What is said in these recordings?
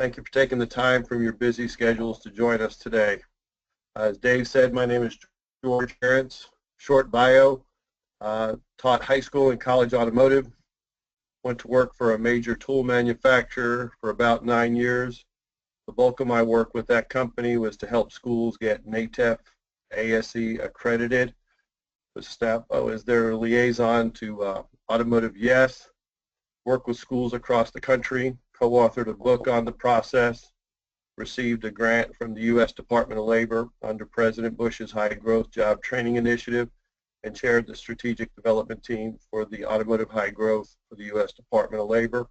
Thank you for taking the time from your busy schedules to join us today. As Dave said, my name is George Harrence. Short bio, taught high school and college automotive, went to work for a major tool manufacturer for about 9 years. The bulk of my work with that company was to help schools get NATEF, ASE accredited. I was their liaison to Automotive Yes, worked with schools across the country, co-authored a book on the process, received a grant from the U.S. Department of Labor under President Bush's High Growth Job Training Initiative, and chaired the strategic development team for the automotive high growth for the U.S. Department of Labor.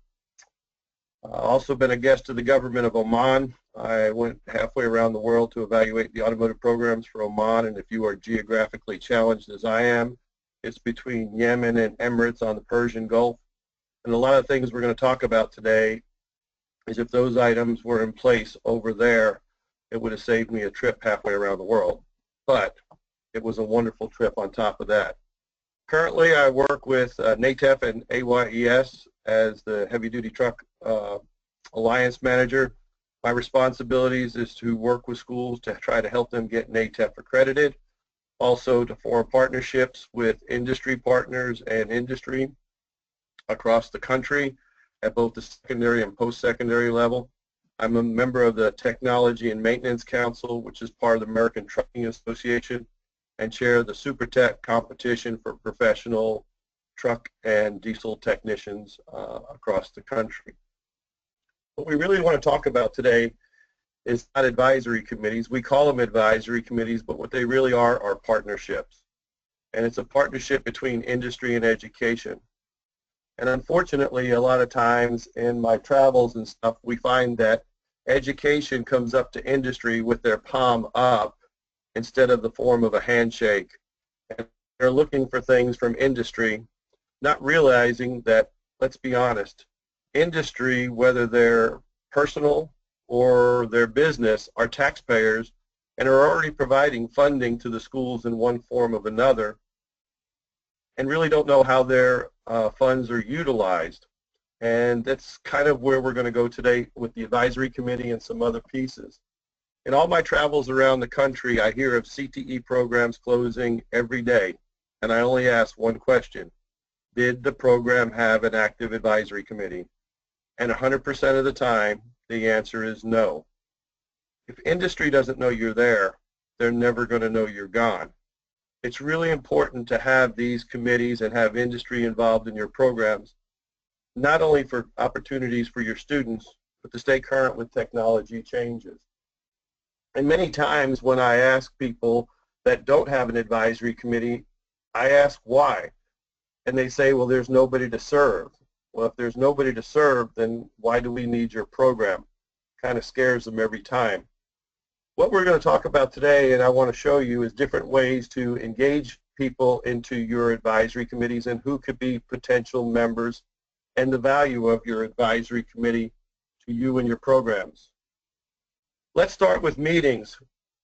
Also been a guest of the government of Oman. I went halfway around the world to evaluate the automotive programs for Oman, and if you are geographically challenged as I am, it's between Yemen and Emirates on the Persian Gulf. And a lot of things we're going to talk about today is if those items were in place over there, it would have saved me a trip halfway around the world. But it was a wonderful trip on top of that. Currently, I work with NATEF and AYES as the heavy-duty truck alliance manager. My responsibilities is to work with schools to try to help them get NATEF accredited, also to form partnerships with industry partners and industry across the country at both the secondary and post-secondary level. I'm a member of the Technology and Maintenance Council, which is part of the American Trucking Association, and chair the SuperTech competition for professional truck and diesel technicians across the country. What we really want to talk about today is not advisory committees. We call them advisory committees, but what they really are partnerships. And it's a partnership between industry and education. And unfortunately, a lot of times in my travels and stuff, we find that education comes up to industry with their palm up instead of the form of a handshake. And they're looking for things from industry, not realizing that, let's be honest, industry, whether they're personal or their business, are taxpayers and are already providing funding to the schools in one form or another, and really don't know how their funds are utilized. And that's kind of where we're going to go today with the advisory committee and some other pieces. In all my travels around the country, I hear of CTE programs closing every day, and I only ask one question: did the program have an active advisory committee? And 100% of the time, the answer is no. If industry doesn't know you're there, they're never going to know you're gone. It's really important to have these committees and have industry involved in your programs, not only for opportunities for your students, but to stay current with technology changes. And many times when I ask people that don't have an advisory committee, I ask why. And they say, well, there's nobody to serve. Well, if there's nobody to serve, then why do we need your program? Kind of scares them every time. What we're going to talk about today, and I want to show you, is different ways to engage people into your advisory committees and who could be potential members, and the value of your advisory committee to you and your programs. Let's start with meetings.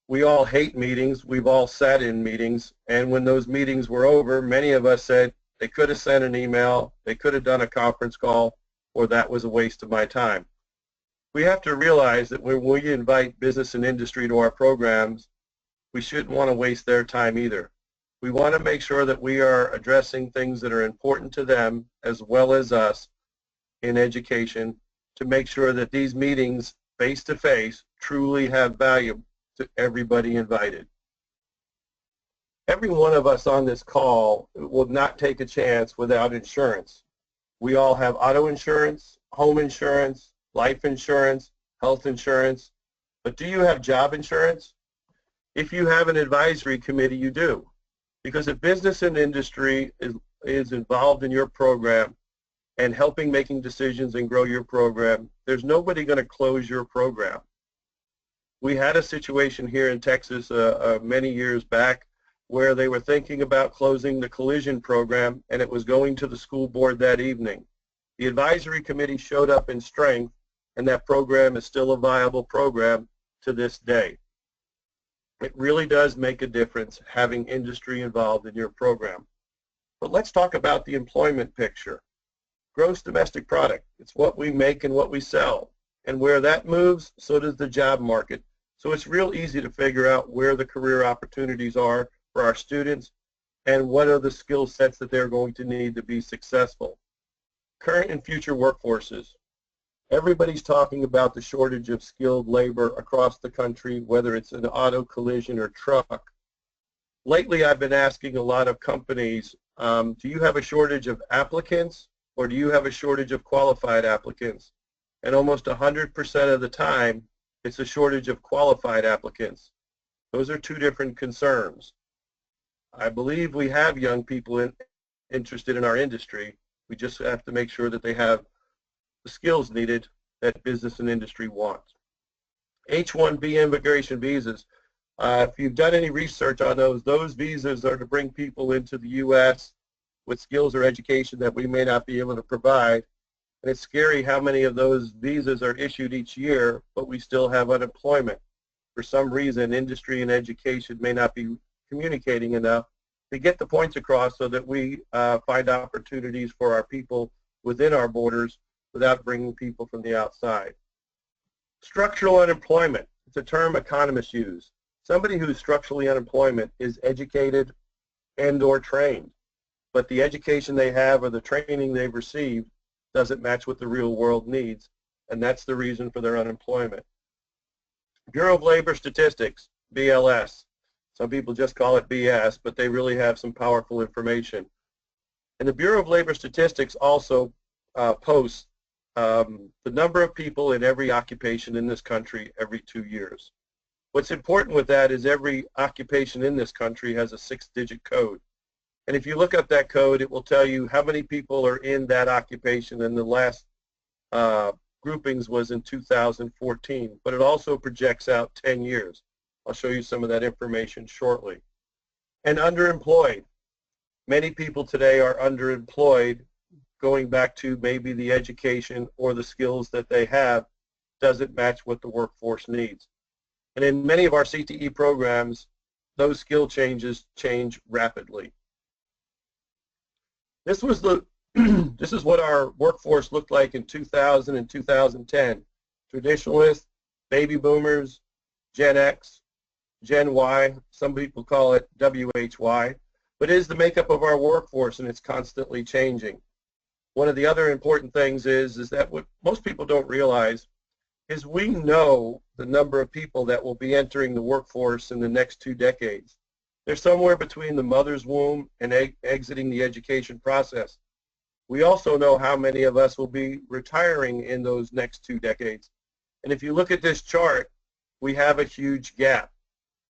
We all hate meetings. We've all sat in meetings, and when those meetings were over, many of us said they could have sent an email, they could have done a conference call, or that was a waste of my time. We have to realize that when we invite business and industry to our programs, we shouldn't want to waste their time either. We want to make sure that we are addressing things that are important to them as well as us in education, to make sure that these meetings face-to-face truly have value to everybody invited. Every one of us on this call will not take a chance without insurance. We all have auto insurance, home insurance, life insurance, health insurance, but do you have job insurance? If you have an advisory committee, you do. Because if business and industry is involved in your program and helping making decisions and grow your program, there's nobody going to close your program. We had a situation here in Texas many years back where they were thinking about closing the collision program, and it was going to the school board that evening. The advisory committee showed up in strength, and that program is still a viable program to this day. It really does make a difference having industry involved in your program. But let's talk about the employment picture. Gross domestic product, it's what we make and what we sell. And where that moves, so does the job market. So it's real easy to figure out where the career opportunities are for our students and what are the skill sets that they're going to need to be successful. Current and future workforces. Everybody's talking about the shortage of skilled labor across the country, whether it's an auto, collision, or truck. Lately, I've been asking a lot of companies, do you have a shortage of applicants or do you have a shortage of qualified applicants? And almost 100% of the time, it's a shortage of qualified applicants. Those are two different concerns. I believe we have young people interested in our industry. We just have to make sure that they have the skills needed that business and industry want. H-1B immigration visas. If you've done any research on those visas are to bring people into the U.S. with skills or education that we may not be able to provide. And it's scary how many of those visas are issued each year, but we still have unemployment. For some reason, industry and education may not be communicating enough to get the points across so that we find opportunities for our people within our borders without bringing people from the outside. Structural unemployment. It's a term economists use. Somebody who's structurally unemployment is educated and or trained, but the education they have or the training they've received doesn't match what the real world needs, and that's the reason for their unemployment. Bureau of Labor Statistics, BLS. Some people just call it BS, but they really have some powerful information. And the Bureau of Labor Statistics also posts the number of people in every occupation in this country every 2 years. What's important with that is every occupation in this country has a 6-digit code. And if you look up that code, it will tell you how many people are in that occupation, and the last groupings was in 2014. But it also projects out 10 years. I'll show you some of that information shortly. And underemployed. Many people today are underemployed, going back to maybe the education or the skills that they have doesn't match what the workforce needs. And in many of our CTE programs, those skill changes change rapidly. This was this is what our workforce looked like in 2000 and 2010. Traditionalists, baby boomers, Gen X, Gen Y, some people call it WHY, but it is the makeup of our workforce, and it's constantly changing. One of the other important things is that what most people don't realize is we know the number of people that will be entering the workforce in the next 2 decades. They're somewhere between the mother's womb and exiting the education process. We also know how many of us will be retiring in those next 2 decades. And if you look at this chart, we have a huge gap.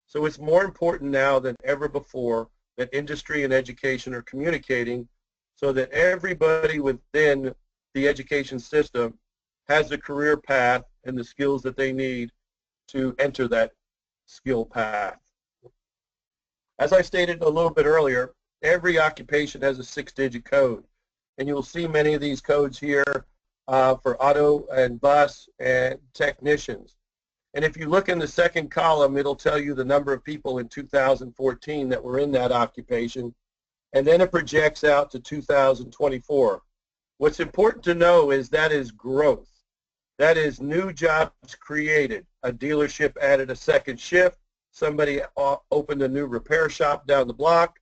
So it's more important now than ever before that industry and education are communicating so that everybody within the education system has a career path and the skills that they need to enter that skill path. As I stated a little bit earlier, every occupation has a 6-digit code, and you'll see many of these codes here for auto and bus and technicians. And if you look in the second column, it'll tell you the number of people in 2014 that were in that occupation, and then it projects out to 2024. What's important to know is that is growth. That is new jobs created. A dealership added a second shift. Somebody opened a new repair shop down the block.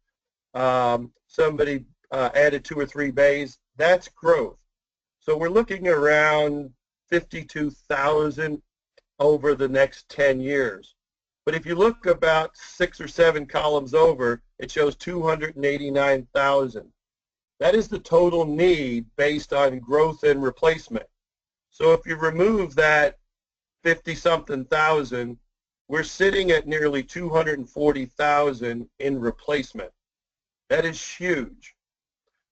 Somebody added 2 or 3 bays. That's growth. So we're looking around 52,000 over the next 10 years. But if you look about 6 or 7 columns over, it shows 289,000. That is the total need based on growth and replacement. So if you remove that 50-something thousand, we're sitting at nearly 240,000 in replacement. That is huge.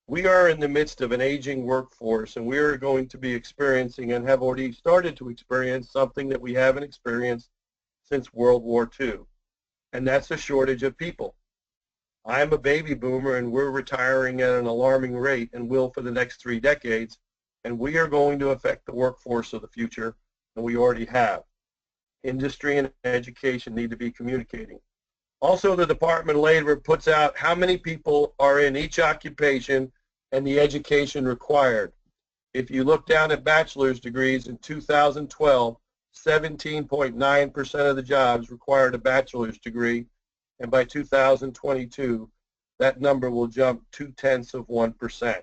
We are in the midst of an aging workforce, and we are going to be experiencing and have already started to experience something that we haven't experienced since World War II, and that's a shortage of people. I'm a baby boomer, and we're retiring at an alarming rate and will for the next 3 decades, and we are going to affect the workforce of the future, and we already have. Industry and education need to be communicating. Also, the Department of Labor puts out how many people are in each occupation and the education required. If you look down at bachelor's degrees in 2012, 17.9% of the jobs required a bachelor's degree, and by 2022, that number will jump 0.2%.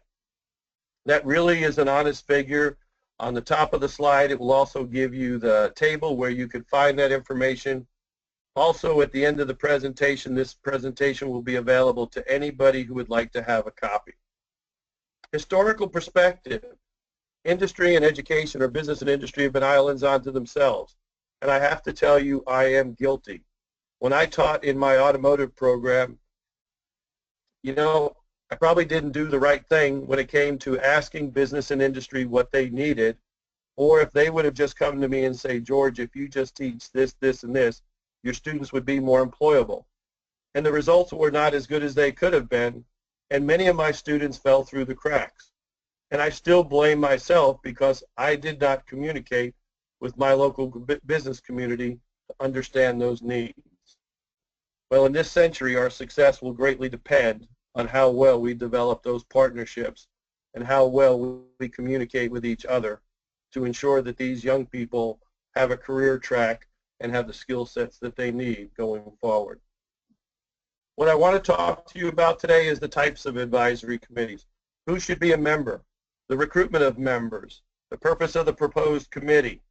That really is an honest figure. On the top of the slide, it will also give you the table where you could find that information. Also, at the end of the presentation, this presentation will be available to anybody who would like to have a copy. Historical perspective. Industry and education, or business and industry, have been islands unto themselves. And I have to tell you, I am guilty. When I taught in my automotive program, you know, I probably didn't do the right thing when it came to asking business and industry what they needed, or if they would have just come to me and say, George, if you just teach this, this, and this, your students would be more employable. And the results were not as good as they could have been, and many of my students fell through the cracks. And I still blame myself because I did not communicate with my local business community to understand those needs. Well, in this century, our success will greatly depend on how well we develop those partnerships and how well we communicate with each other to ensure that these young people have a career track and have the skill sets that they need going forward. What I want to talk to you about today is the types of advisory committees. Who should be a member? The recruitment of members, the purpose of the proposed committee,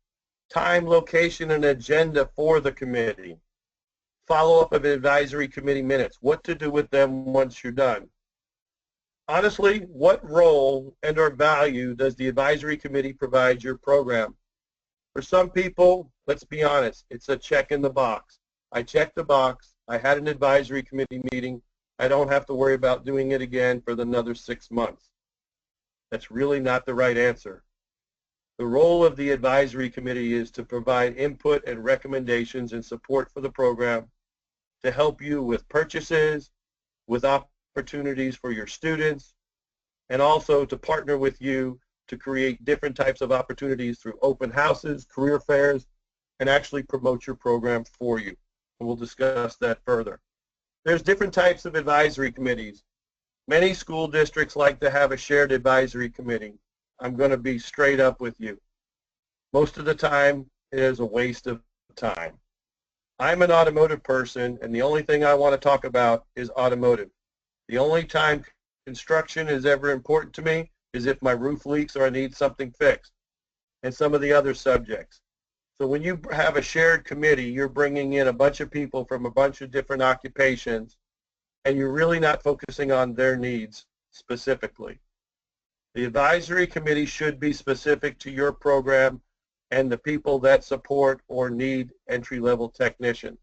time, location, and agenda for the committee, follow-up of advisory committee minutes, what to do with them once you're done. Honestly, what role and or value does the advisory committee provide your program? For some people, let's be honest, it's a check in the box. I checked the box, I had an advisory committee meeting, I don't have to worry about doing it again for another 6 months. That's really not the right answer. The role of the advisory committee is to provide input and recommendations and support for the program, to help you with purchases, with opportunities for your students, and also to partner with you to create different types of opportunities through open houses, career fairs, and actually promote your program for you. And we'll discuss that further. There's different types of advisory committees. Many school districts like to have a shared advisory committee. I'm going to be straight up with you. Most of the time, it is a waste of time. I'm an automotive person, and the only thing I want to talk about is automotive. The only time construction is ever important to me is if my roof leaks or I need something fixed, and some of the other subjects. So when you have a shared committee, you're bringing in a bunch of people from a bunch of different occupations, and you're really not focusing on their needs specifically. The advisory committee should be specific to your program and the people that support or need entry-level technicians.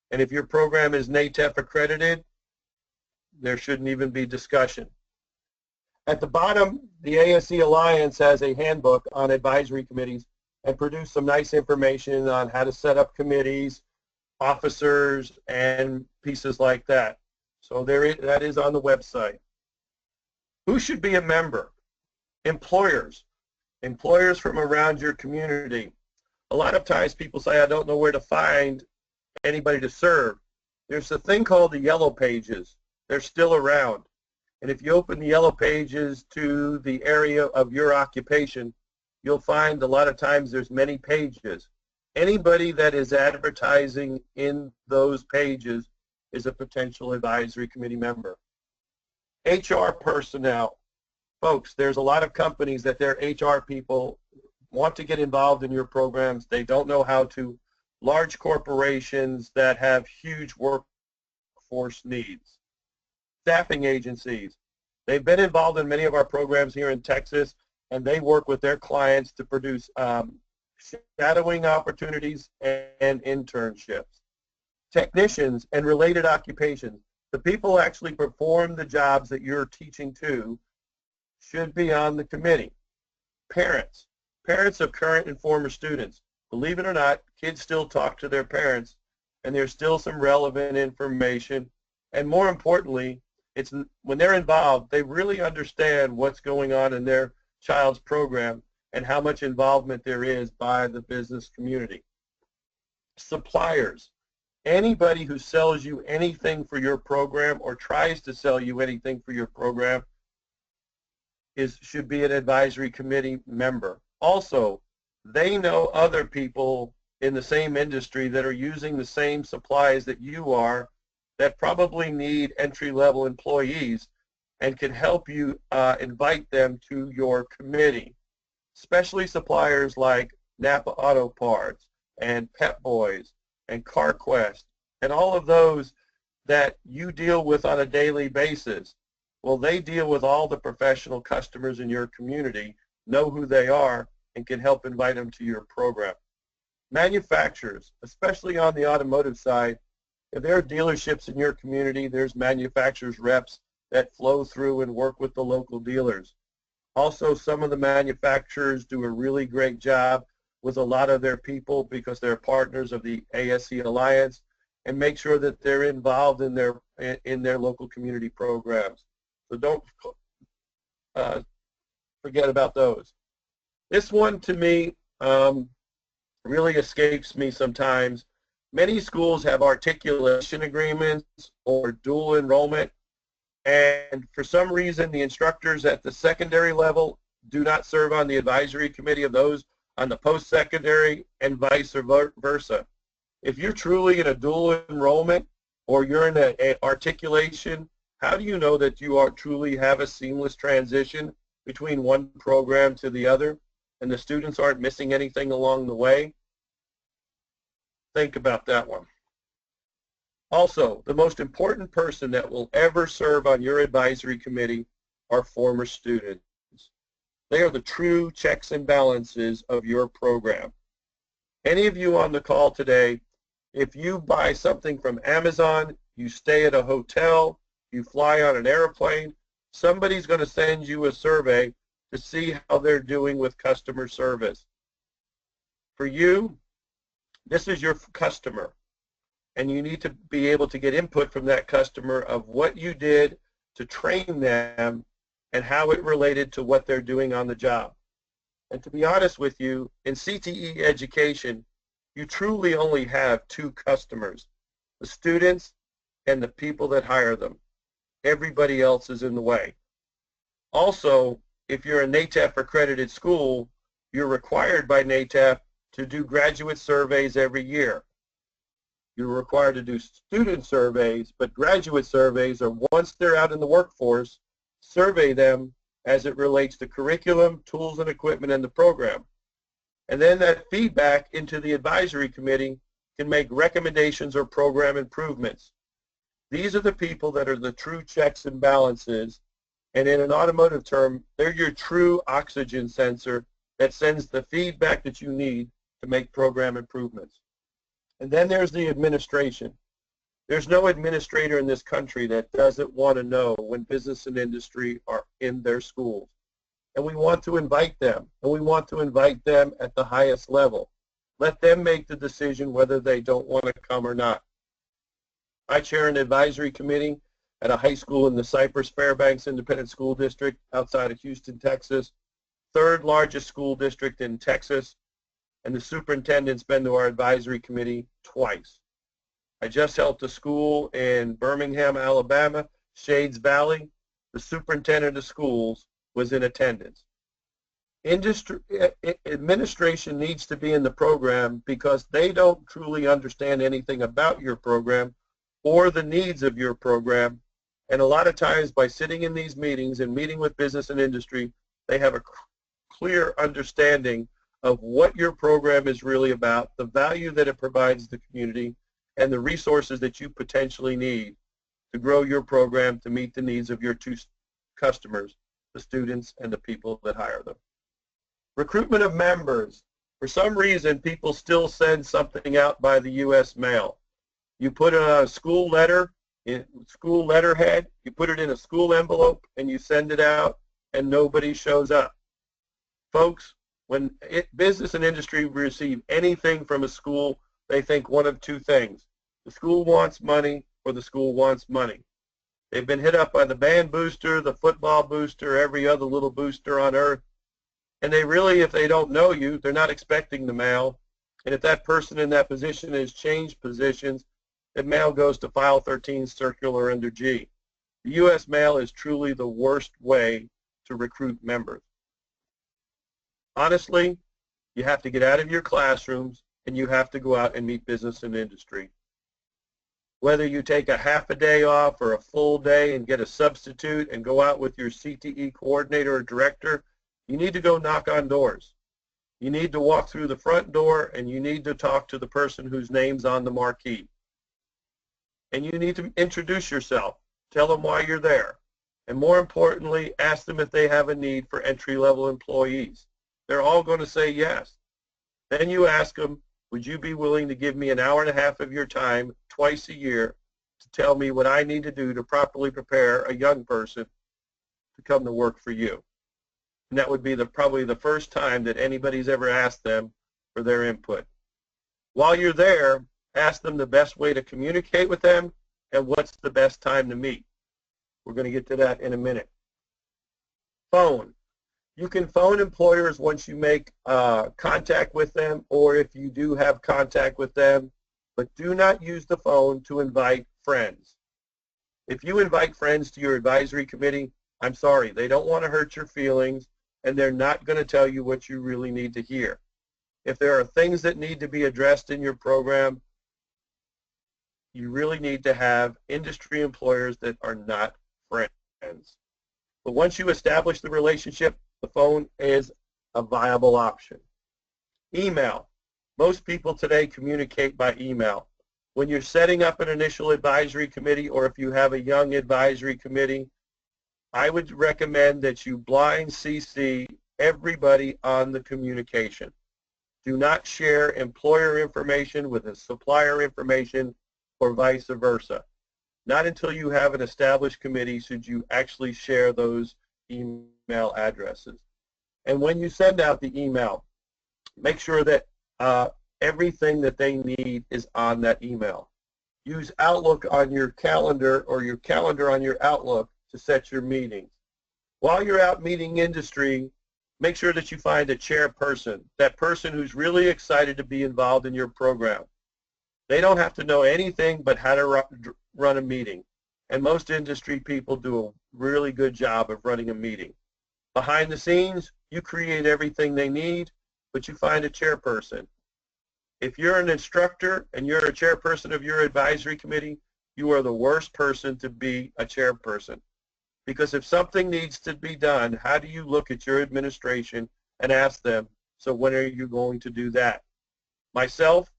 And if your program is NATEF accredited, there shouldn't even be discussion. At the bottom, the ASE Alliance has a handbook on advisory committees and produced some nice information on how to set up committees, officers, and pieces like that. So that is on the website. Who should be a member? Employers. Employers from around your community. A lot of times people say, I don't know where to find anybody to serve. There's a thing called the yellow pages. They're still around. And if you open the yellow pages to the area of your occupation, you'll find a lot of times there's many pages. Anybody that is advertising in those pages is a potential advisory committee member. HR personnel. Folks, there's a lot of companies that their HR people want to get involved in your programs. They don't know how to. Large corporations that have huge workforce needs. Staffing agencies. They've been involved in many of our programs here in Texas, and they work with their clients to produce shadowing opportunities and internships. Technicians and related occupations. The people who actually perform the jobs that you're teaching to should be on the committee. Parents. Parents of current and former students. Believe it or not, kids still talk to their parents, and there's still some relevant information. And more importantly, it's when they're involved, they really understand what's going on in their child's program and how much involvement there is by the business community. Suppliers. Anybody who sells you anything for your program or tries to sell you anything for your program, should be an advisory committee member. Also, they know other people in the same industry that are using the same supplies that you are that probably need entry-level employees and can help you invite them to your committee, especially suppliers like Napa Auto Parts and Pep Boys and CarQuest and all of those that you deal with on a daily basis. Well, they deal with all the professional customers in your community, know who they are, and can help invite them to your program. Manufacturers, especially on the automotive side, if there are dealerships in your community, there's manufacturers reps that flow through and work with the local dealers. Also, some of the manufacturers do a really great job with a lot of their people because they're partners of the ASE Alliance and make sure that they're involved in their local community programs. So don't forget about those. This one to me really escapes me sometimes. Many schools have articulation agreements or dual enrollment, and for some reason the instructors at the secondary level do not serve on the advisory committee of those on the post-secondary and vice versa. If you're truly in a dual enrollment or you're in an articulation, how do you know that you are truly have a seamless transition between one program to the other and the students aren't missing anything along the way? Think about that one. Also, the most important person that will ever serve on your advisory committee are former students. They are the true checks and balances of your program. Any of you on the call today, if you buy something from Amazon, you stay at a hotel, you fly on an airplane, somebody's going to send you a survey to see how they're doing with customer service. For you, this is your customer, and you need to be able to get input from that customer of what you did to train them and how it related to what they're doing on the job. And to be honest with you, in CTE education, you truly only have two customers, the students and the people that hire them. Everybody else is in the way. Also, if you're a NATEF accredited school, you're required by NATEF to do graduate surveys every year. You're required to do student surveys, but graduate surveys are once they're out in the workforce, survey them as it relates to curriculum, tools and equipment, and the program. And then that feedback into the advisory committee can make recommendations or program improvements. These are the people that are the true checks and balances, and in an automotive term, they're your true oxygen sensor that sends the feedback that you need to make program improvements. And then there's the administration. There's no administrator in this country that doesn't want to know when business and industry are in their schools. And we want to invite them, and we want to invite them at the highest level. Let them make the decision whether they don't want to come or not. I chair an advisory committee at a high school in the Cypress Fairbanks Independent School District outside of Houston, Texas, third largest school district in Texas, and the superintendent's been to our advisory committee twice. I just helped a school in Birmingham, Alabama, Shades Valley. The superintendent of schools was in attendance. Administration needs to be in the program because they don't truly understand anything about your program or the needs of your program. And a lot of times by sitting in these meetings and meeting with business and industry, they have a clear understanding of what your program is really about, the value that it provides the community, and the resources that you potentially need to grow your program to meet the needs of your two customers, the students and the people that hire them. Recruitment of members. For some reason, people still send something out by the U.S. mail. You put a school letter, school letterhead, you put it in a school envelope, and you send it out, and nobody shows up. Folks, when business and industry receive anything from a school, they think one of two things. The school wants money or the school wants money. They've been hit up by the band booster, the football booster, every other little booster on earth. And they really, if they don't know you, they're not expecting the mail. And if that person in that position has changed positions, the mail goes to file 13 circular under G. The U.S. mail is truly the worst way to recruit members. Honestly, you have to get out of your classrooms and you have to go out and meet business and industry. Whether you take a half a day off or a full day and get a substitute and go out with your CTE coordinator or director, you need to go knock on doors. You need to walk through the front door and you need to talk to the person whose name's on the marquee. And you need to introduce yourself. Tell them why you're there. And more importantly, ask them if they have a need for entry-level employees. They're all going to say yes. Then you ask them, would you be willing to give me an hour and a half of your time twice a year to tell me what I need to do to properly prepare a young person to come to work for you? And that would be probably the first time that anybody's ever asked them for their input. While you're there, ask them the best way to communicate with them and what's the best time to meet. We're going to get to that in a minute. Phone. You can phone employers once you make contact with them, or if you do have contact with them, but do not use the phone to invite friends. If you invite friends to your advisory committee, I'm sorry, they don't want to hurt your feelings, and they're not going to tell you what you really need to hear. If there are things that need to be addressed in your program, you really need to have industry employers that are not friends. But once you establish the relationship, the phone is a viable option. Email. Most people today communicate by email. When you're setting up an initial advisory committee, or if you have a young advisory committee, I would recommend that you blind CC everybody on the communication. Do not share employer information with a supplier information or vice versa. Not until you have an established committee should you actually share those email addresses. And when you send out the email, make sure that everything that they need is on that email. Use Outlook on your calendar or your calendar on your Outlook to set your meetings. While you're out meeting industry, make sure that you find a chairperson, that person who's really excited to be involved in your program. They don't have to know anything but how to run a meeting. And most industry people do a really good job of running a meeting. Behind the scenes, you create everything they need, but you find a chairperson. If you're an instructor and you're a chairperson of your advisory committee, you are the worst person to be a chairperson. Because if something needs to be done, how do you look at your administration and ask them, so when are you going to do that? Myself,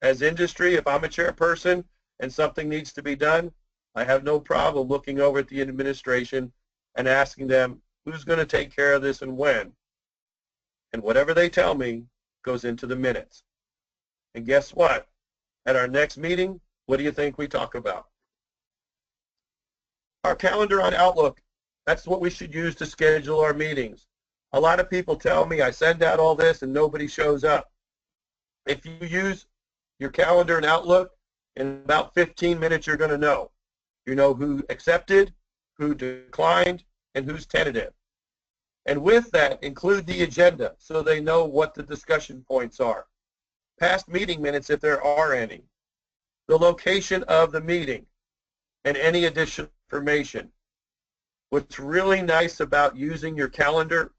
as industry, if I'm a chairperson and something needs to be done, I have no problem looking over at the administration and asking them, who's going to take care of this and when? And whatever they tell me goes into the minutes. And guess what? At our next meeting, what do you think we talk about? Our calendar on Outlook, that's what we should use to schedule our meetings. A lot of people tell me I send out all this and nobody shows up. If you use your calendar and Outlook, in about 15 minutes you're going to know. You know who accepted, who declined, and who's tentative. And with that, include the agenda so they know what the discussion points are. Past meeting minutes, if there are any. The location of the meeting and any additional information. What's really nice about using your calendar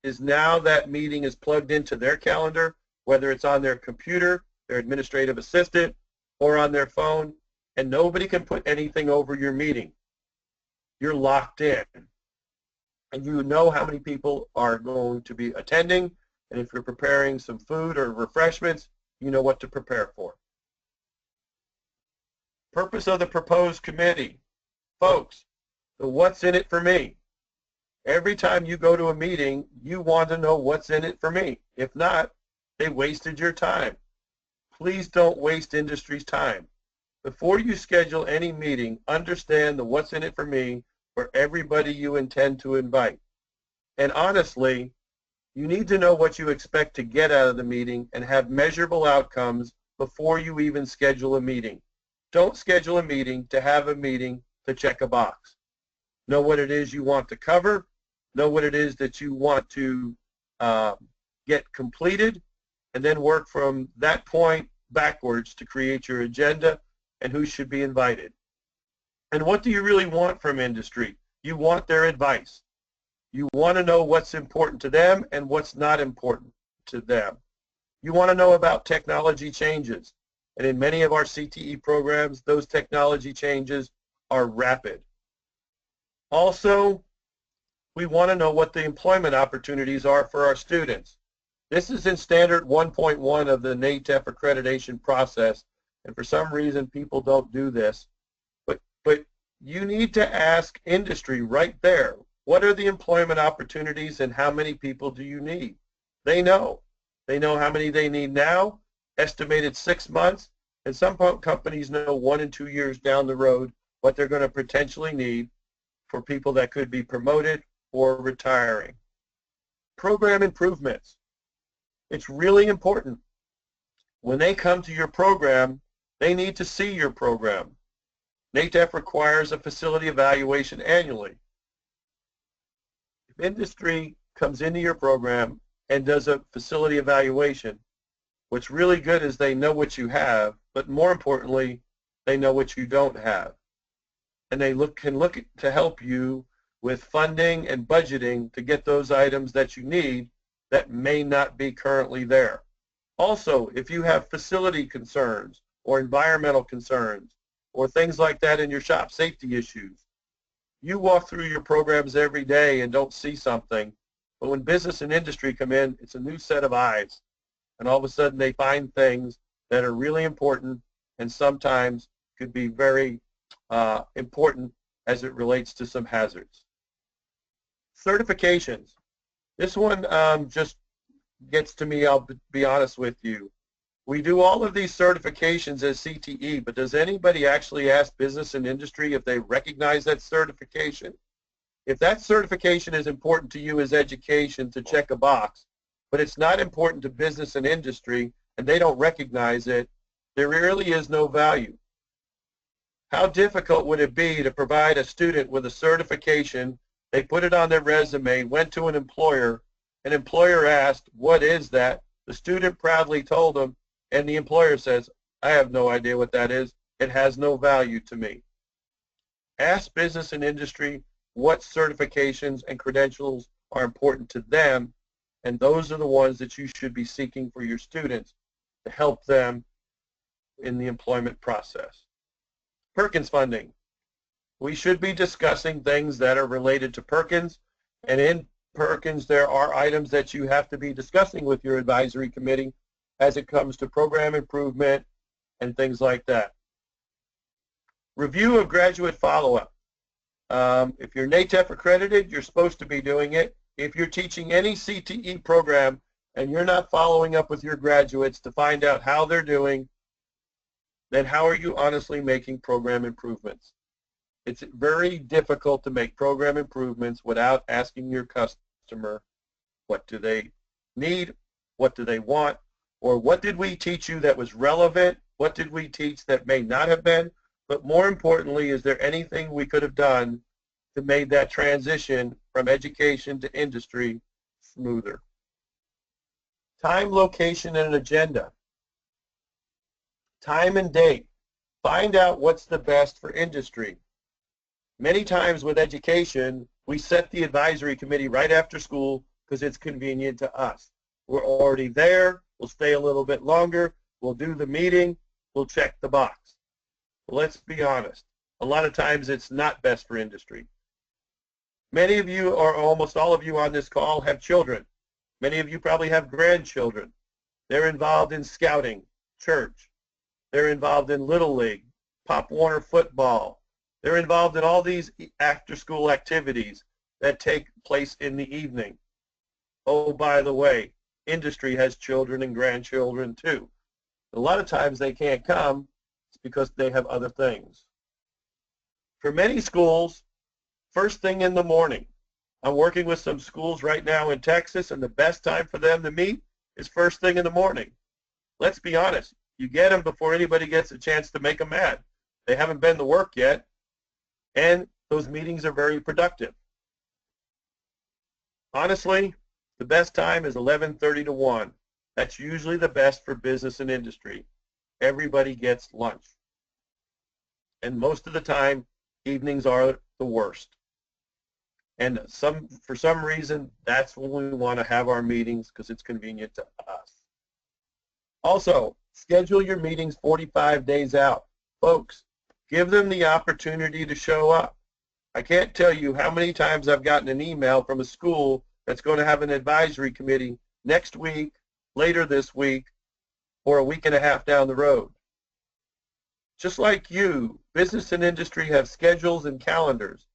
is now that meeting is plugged into their calendar, whether it's on their computer, their administrative assistant, or on their phone, and nobody can put anything over your meeting. You're locked in. And you know how many people are going to be attending, and if you're preparing some food or refreshments, you know what to prepare for. Purpose of the proposed committee. Folks, the what's in it for me. Every time you go to a meeting, you want to know what's in it for me. If not, they wasted your time. Please don't waste industry's time. Before you schedule any meeting, understand the what's in it for me for everybody you intend to invite. And honestly, you need to know what you expect to get out of the meeting and have measurable outcomes before you even schedule a meeting. Don't schedule a meeting to have a meeting to check a box. Know what it is you want to cover, know what it is that you want to get completed, and then work from that point backwards to create your agenda and who should be invited. And what do you really want from industry? You want their advice. You want to know what's important to them and what's not important to them. You want to know about technology changes. And in many of our CTE programs, those technology changes are rapid. Also, we want to know what the employment opportunities are for our students. This is in standard 1.1 of the NATEF accreditation process, and for some reason people don't do this. But you need to ask industry right there, what are the employment opportunities and how many people do you need? They know. They know how many they need now, estimated 6 months, and some companies know 1 and 2 years down the road what they're going to potentially need for people that could be promoted or retiring. Program improvements. It's really important. When they come to your program, they need to see your program. NATEF requires a facility evaluation annually. If industry comes into your program and does a facility evaluation, what's really good is they know what you have, but more importantly, they know what you don't have. And they can look to help you with funding and budgeting to get those items that you need that may not be currently there. Also, if you have facility concerns or environmental concerns or things like that in your shop, safety issues, you walk through your programs every day and don't see something, but when business and industry come in, it's a new set of eyes, and all of a sudden they find things that are really important and sometimes could be very important as it relates to some hazards. Certifications. This one just gets to me, I'll be honest with you. We do all of these certifications as CTE, but does anybody actually ask business and industry if they recognize that certification? If that certification is important to you as education to check a box, but it's not important to business and industry and they don't recognize it, there really is no value. How difficult would it be to provide a student with a certification, they put it on their resume, went to an employer asked, what is that? The student proudly told them, and the employer says, I have no idea what that is. It has no value to me. Ask business and industry what certifications and credentials are important to them, and those are the ones that you should be seeking for your students to help them in the employment process. Perkins funding. We should be discussing things that are related to Perkins, and in Perkins there are items that you have to be discussing with your advisory committee as it comes to program improvement and things like that. Review of graduate follow-up. If you're NATEF accredited, you're supposed to be doing it. If you're teaching any CTE program and you're not following up with your graduates to find out how they're doing, then how are you honestly making program improvements? It's very difficult to make program improvements without asking your customer, what do they need, what do they want, or what did we teach you that was relevant, what did we teach that may not have been, but more importantly, is there anything we could have done to make that transition from education to industry smoother? Time, location, and agenda. Time and date. Find out what's the best for industry. Many times with education, we set the advisory committee right after school because it's convenient to us. We're already there. We'll stay a little bit longer. We'll do the meeting. We'll check the box. Let's be honest. A lot of times it's not best for industry. Many of you, or almost all of you on this call, have children. Many of you probably have grandchildren. They're involved in scouting, church. They're involved in Little League, Pop Warner football. They're involved in all these after-school activities that take place in the evening. Oh, by the way, industry has children and grandchildren too. A lot of times they can't come because they have other things. For many schools, first thing in the morning. I'm working with some schools right now in Texas, and the best time for them to meet is first thing in the morning. Let's be honest. You get them before anybody gets a chance to make them mad. They haven't been to work yet, and those meetings are very productive. Honestly, the best time is 11:30 to 1. That's usually the best for business and industry. Everybody gets lunch. And most of the time, evenings are the worst. And for some reason, that's when we want to have our meetings because it's convenient to us. Also, schedule your meetings 45 days out. Folks, give them the opportunity to show up. I can't tell you how many times I've gotten an email from a school that's going to have an advisory committee next week, later this week, or a week and a half down the road. Just like you, business and industry have schedules and calendars.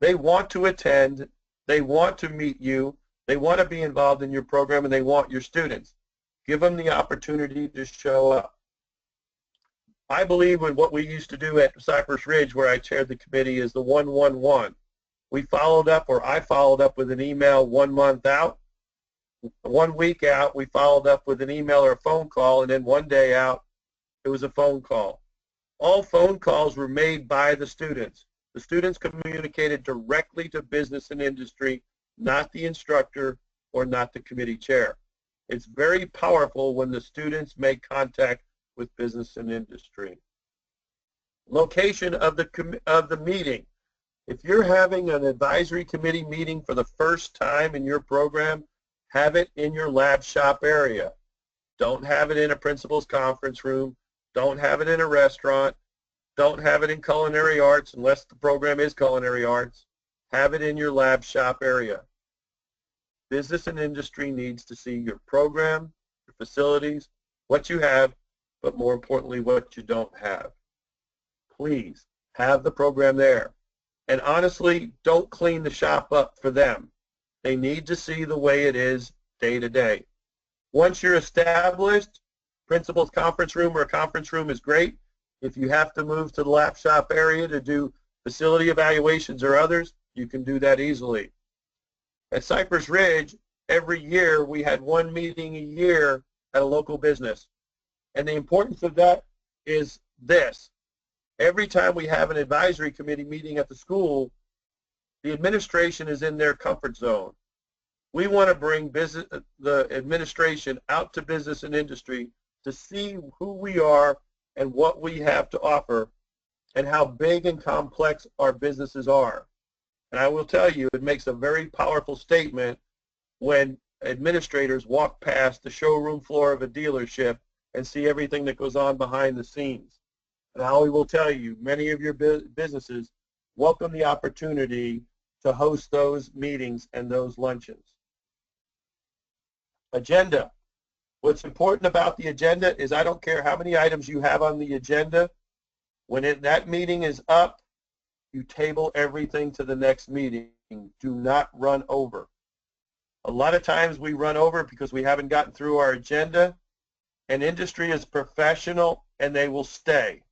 They want to attend, they want to meet you, they want to be involved in your program, and they want your students. Give them the opportunity to show up. I believe in what we used to do at Cypress Ridge, where I chaired the committee, is the 1-1-1. We followed up, or I followed up with an email 1 month out. 1 week out, we followed up with an email or a phone call, and then 1 day out, it was a phone call. All phone calls were made by the students. The students communicated directly to business and industry, not the instructor or not the committee chair. It's very powerful when the students make contact with business and industry. Location of the meeting. If you're having an advisory committee meeting for the first time in your program, have it in your lab shop area. Don't have it in a principal's conference room. Don't have it in a restaurant. Don't have it in culinary arts unless the program is culinary arts. Have it in your lab shop area. Business and industry needs to see your program, your facilities, what you have, but more importantly, what you don't have. Please have the program there. And honestly, don't clean the shop up for them. They need to see the way it is day to day. Once you're established, principal's conference room or a conference room is great. If you have to move to the lab shop area to do facility evaluations or others, you can do that easily. At Cypress Ridge, every year we had 1 meeting a year at a local business. And the importance of that is this. Every time we have an advisory committee meeting at the school, the administration is in their comfort zone. We want to bring the administration out to business and industry to see who we are and what we have to offer and how big and complex our businesses are. And I will tell you, it makes a very powerful statement when administrators walk past the showroom floor of a dealership and see everything that goes on behind the scenes. And I will tell you, many of your businesses welcome the opportunity to host those meetings and those luncheons. Agenda. What's important about the agenda is I don't care how many items you have on the agenda. When that meeting is up, you table everything to the next meeting. Do not run over. A lot of times we run over because we haven't gotten through our agenda, and industry is professional and they will stay.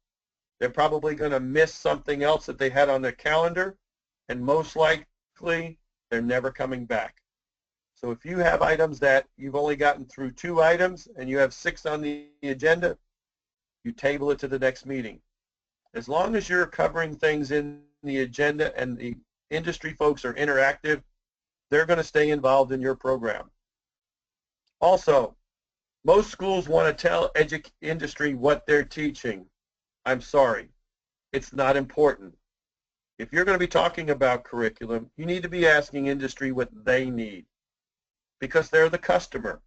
They're probably going to miss something else that they had on their calendar, and most likely they're never coming back. So if you have items that you've only gotten through 2 items and you have 6 on the agenda, you table it to the next meeting. As long as you're covering things in the agenda and the industry folks are interactive, they're going to stay involved in your program. Also, most schools want to tell industry what they're teaching. I'm sorry, it's not important. If you're going to be talking about curriculum, you need to be asking industry what they need, because they're the customer.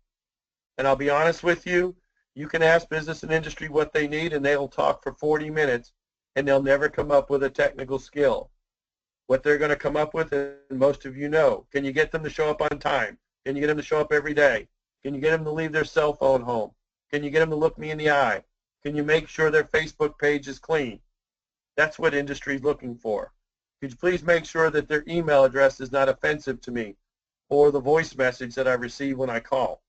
And I'll be honest with you, you can ask business and industry what they need and they'll talk for 40 minutes and they'll never come up with a technical skill. What they're going to come up with, and most of you know, can you get them to show up on time? Can you get them to show up every day? Can you get them to leave their cell phone home? Can you get them to look me in the eye? Can you make sure their Facebook page is clean? That's what industry is looking for. Could you please make sure that their email address is not offensive to me, or the voice message that I receive when I call?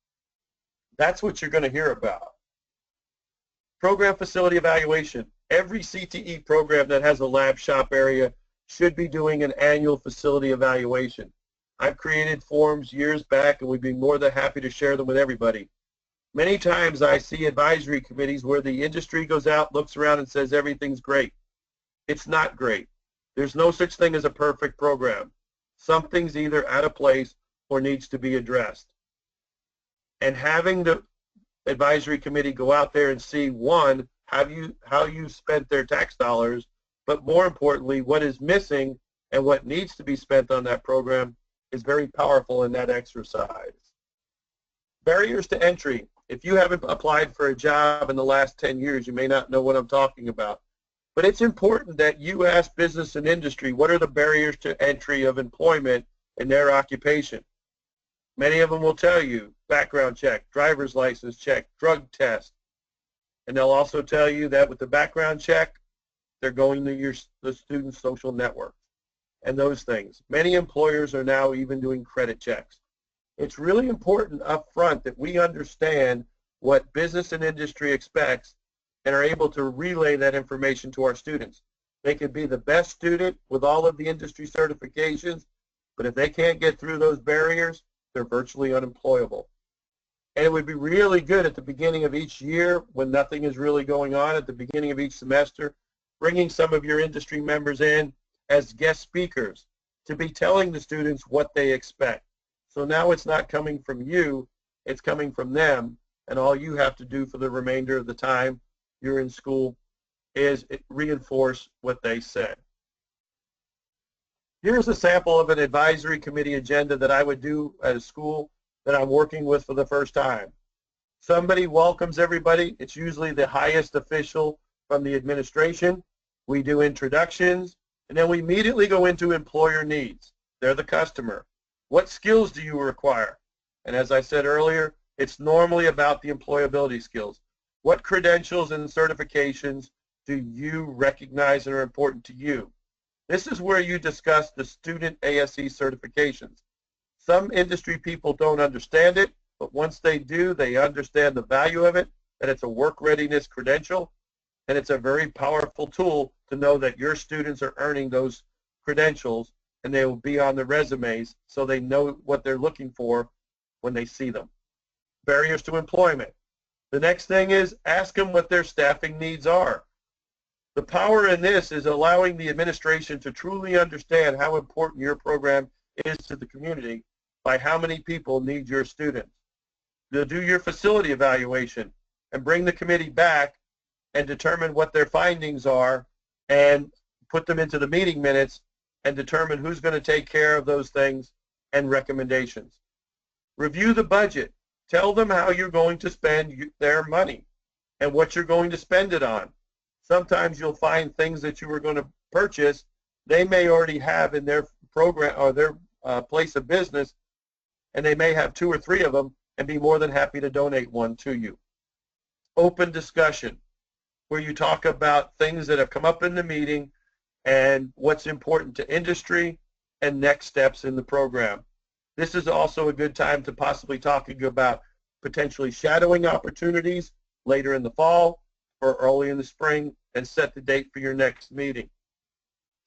That's what you're going to hear about. Program facility evaluation. Every CTE program that has a lab shop area should be doing an annual facility evaluation. I've created forms years back and we'd be more than happy to share them with everybody. Many times I see advisory committees where the industry goes out, looks around and says everything's great. It's not great. There's no such thing as a perfect program. Something's either out of place or needs to be addressed. And having the advisory committee go out there and see, one, how you spent their tax dollars, but more importantly, what is missing and what needs to be spent on that program is very powerful in that exercise. Barriers to entry. If you haven't applied for a job in the last 10 years, you may not know what I'm talking about. But it's important that you ask business and industry, what are the barriers to entry of employment in their occupation? Many of them will tell you background check, driver's license check, drug test. And they'll also tell you that with the background check, they're going to the student's social network and those things. Many employers are now even doing credit checks. It's really important up front that we understand what business and industry expects and are able to relay that information to our students. They could be the best student with all of the industry certifications, but if they can't get through those barriers, they're virtually unemployable. And it would be really good at the beginning of each year, when nothing is really going on, at the beginning of each semester, bringing some of your industry members in as guest speakers to be telling the students what they expect. So now it's not coming from you, it's coming from them, and all you have to do for the remainder of the time you're in school is reinforce what they said. Here's a sample of an advisory committee agenda that I would do at a school that I'm working with for the first time. Somebody welcomes everybody. It's usually the highest official from the administration. We do introductions, and then we immediately go into employer needs. They're the customer. What skills do you require? And as I said earlier, it's normally about the employability skills. What credentials and certifications do you recognize that are important to you? This is where you discuss the student ASE certifications. Some industry people don't understand it, but once they do, they understand the value of it, that it's a work readiness credential, and it's a very powerful tool to know that your students are earning those credentials, and they will be on the resumes so they know what they're looking for when they see them. Barriers to employment. The next thing is ask them what their staffing needs are. The power in this is allowing the administration to truly understand how important your program is to the community by how many people need your students. They'll do your facility evaluation and bring the committee back and determine what their findings are and put them into the meeting minutes and determine who's going to take care of those things and recommendations. Review the budget. Tell them how you're going to spend their money and what you're going to spend it on. Sometimes you'll find things that you were going to purchase they may already have in their program or their place of business, and they may have 2 or 3 of them and be more than happy to donate one to you. Open discussion, where you talk about things that have come up in the meeting and what's important to industry and next steps in the program. This is also a good time to possibly talking about potentially shadowing opportunities later in the fall or early in the spring, and set the date for your next meeting.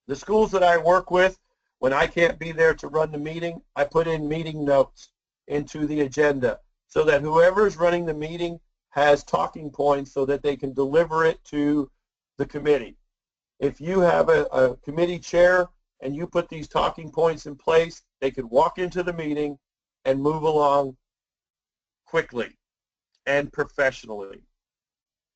The schools that I work with, when I can't be there to run the meeting, I put in meeting notes into the agenda so that whoever is running the meeting has talking points so that they can deliver it to the committee. If you have a committee chair and you put these talking points in place, they could walk into the meeting and move along quickly and professionally.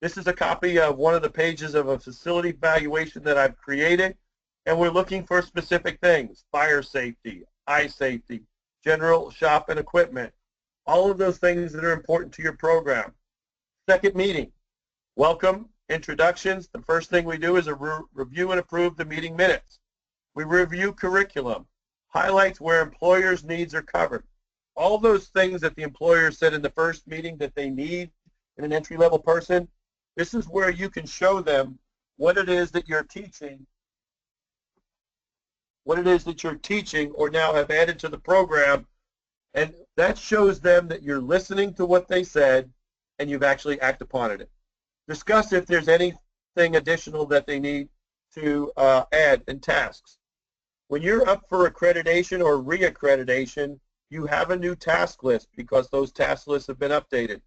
This is a copy of one of the pages of a facility evaluation that I've created, and we're looking for specific things: fire safety, eye safety, general shop and equipment, all of those things that are important to your program. Second meeting, welcome, introductions. The first thing we do is review and approve the meeting minutes. We review curriculum, highlights where employers' needs are covered. All those things that the employer said in the first meeting that they need in an entry-level person, this is where you can show them what it is that you're teaching, or now have added to the program, and that shows them that you're listening to what they said and you've actually acted upon it. Discuss if there's anything additional that they need to add in tasks. When you're up for accreditation or reaccreditation, you have a new task list because those task lists have been updated.